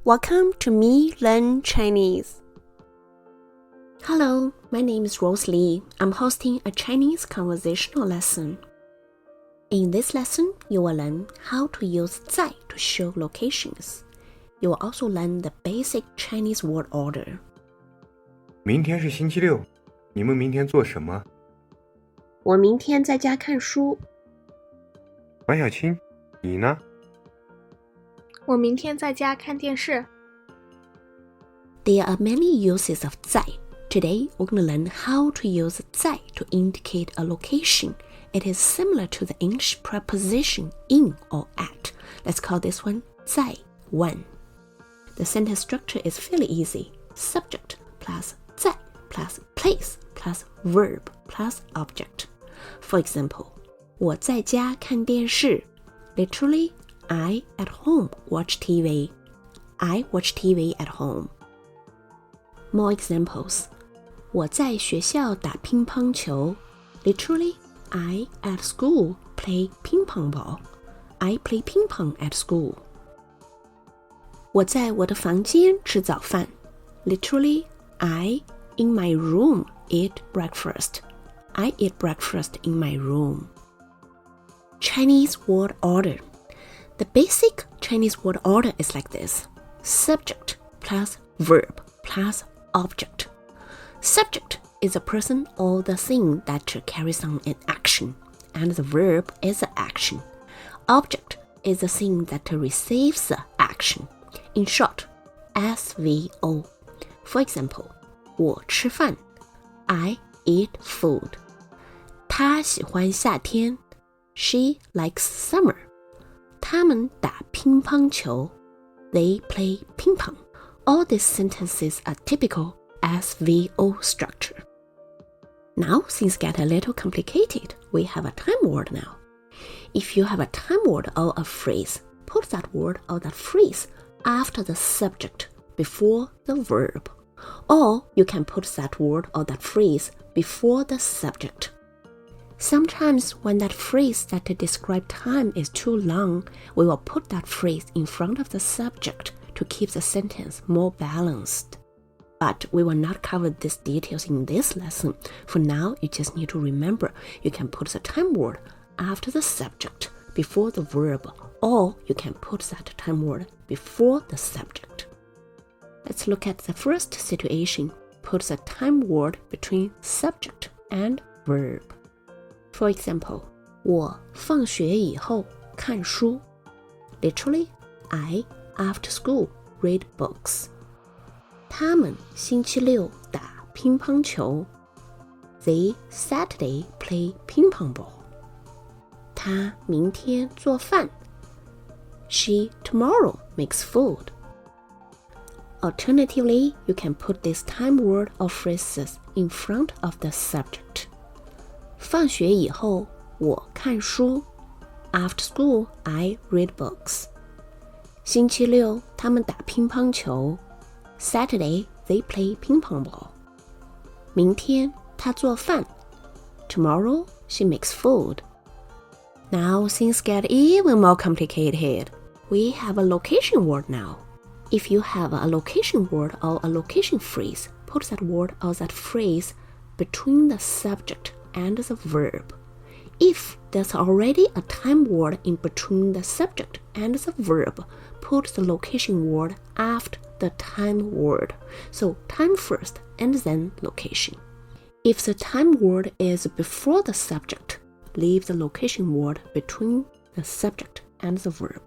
Welcome to MeeLearn-Chinese. Hello, my name is Rose Lee. I'm hosting a Chinese conversational lesson. In this lesson, you will learn how to use 在 to show locations. You will also learn the basic Chinese word order. 明天是星期六，你们明天做什么？我明天在家看书。王小青，你呢？我明天在家看电视。 There are many uses of 在. Today, we're going to learn how to use 在 to indicate a location. It is similar to the English preposition in or at. Let's call this one 在 when. The sentence structure is fairly easy. Subject plus 在 plus place plus verb plus object. For example, 我在家看电视. Literally, I at home watch TV. I watch TV at home. More examples. 我在学校打乒乓球. Literally, I at school play ping pong ball. I play ping pong at school. 我在我的房间吃早饭. Literally, I in my room eat breakfast. I eat breakfast in my room. Chinese word order. The basic Chinese word order is like this. Subject plus verb plus object. Subject is a person or the thing that carries on an action, and the verb is the action. Object is the thing that receives the action. In short, SVO. For example, 我吃饭. I eat food. 她喜欢夏天. She likes summer. 他们打乒乓球. They play ping pong. All these sentences are typical SVO structure. Now things get a little complicated. We have a time word now. If you have a time word or a phrase, put that word or that phrase after the subject before the verb. Or you can put that word or that phrase before the subject. Sometimes when that phrase that describes time is too long, we will put that phrase in front of the subject to keep the sentence more balanced. But we will not cover these details in this lesson. For now, you just need to remember you can put the time word after the subject before the verb, or you can put that time word before the subject. Let's look at the first situation. Put the time word between subject and verb. For example, 我放学以后看书. Literally, I, after school, read books. 他们星期六打乒乓球. They Saturday play ping pong ball. 她明天做饭. She tomorrow makes food. Alternatively, you can put this time word or phrases in front of the subject. 放学以后我看书. After school, I read books. 星期六他们打乒乓球. Saturday, they play ping pong ball. 明天她做饭. Tomorrow, she makes food. Now things get even more complicated. We have a location word now. If you have a location word or a location phrase, put that word or that phrase between the subject and the verb. If there's already a time word in between the subject and the verb, put the location word after the time word. So time first and then location. If the time word is before the subject, leave the location word between the subject and the verb.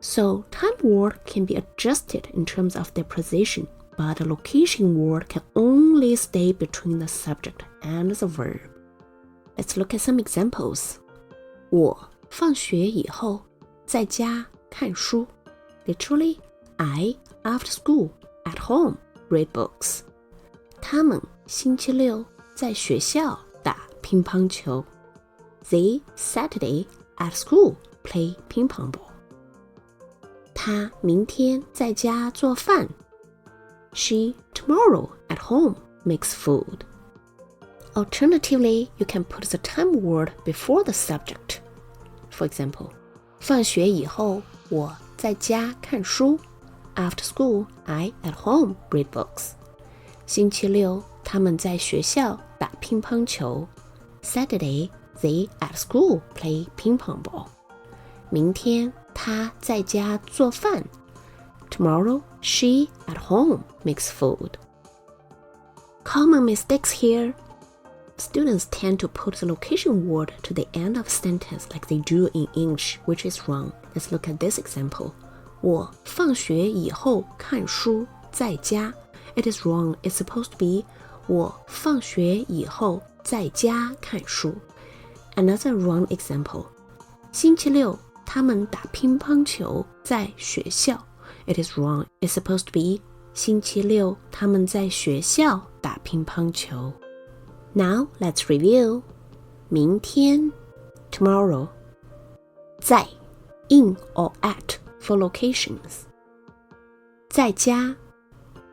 So time word can be adjusted in terms of their position, but the location word can only stay between the subject and the verb. Let's look at some examples. 我放学以后在家看书. Literally, I, after school, at home, read books. 他们星期六在学校打乒乓球. They Saturday, at school, play ping pong ball. 她明天在家做饭. She tomorrow at home makes food. Alternatively, you can put the time word before the subject. For example, 放学以后我在家看书. After school, I at home read books. 星期六，他们在学校打乒乓球。Saturday, they at school play ping pong ball. 明天，她在家做饭。Tomorrow, she at home makes food. Common mistakes here. Students tend to put the location word to the end of a sentence like they do in English, which is wrong. Let's look at this example. 我放学以后看书，在家。It is wrong. It's supposed to be 我放学以后在家看书。Another wrong example. 星期六，他们打乒乓球，在学校。It is wrong. It's supposed to be 星期六，他们在学校打乒乓球。Now let's review. 明天 tomorrow. 在 in or at for locations. 在家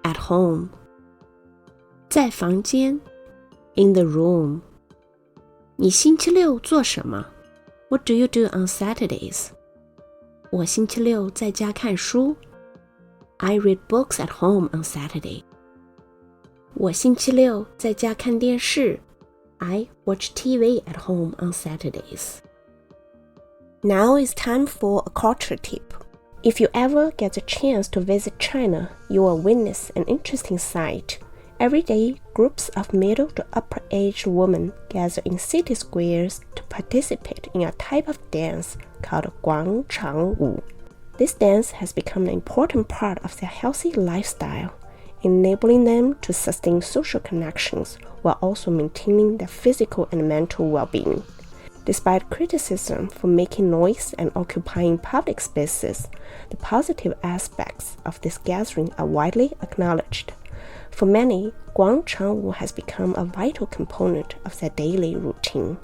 at home. 在房间 in the room. 你星期六做什么？ What do you do on Saturdays? 我星期六在家看书。I read books at home on Saturday. 我星期六在家看电视。I watch TV at home on Saturdays. Now it's time for a culture tip. If you ever get the chance to visit China, you will witness an interesting sight. Every day, groups of middle to upper-aged women gather in city squares to participate in a type of dance called 广场舞. This dance has become an important part of their healthy lifestyle, enabling them to sustain social connections while also maintaining their physical and mental well-being. Despite criticism for making noise and occupying public spaces, the positive aspects of this gathering are widely acknowledged. For many, 广场舞 has become a vital component of their daily routine.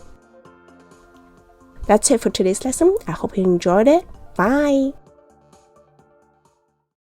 That's it for today's lesson. I hope you enjoyed it. Bye!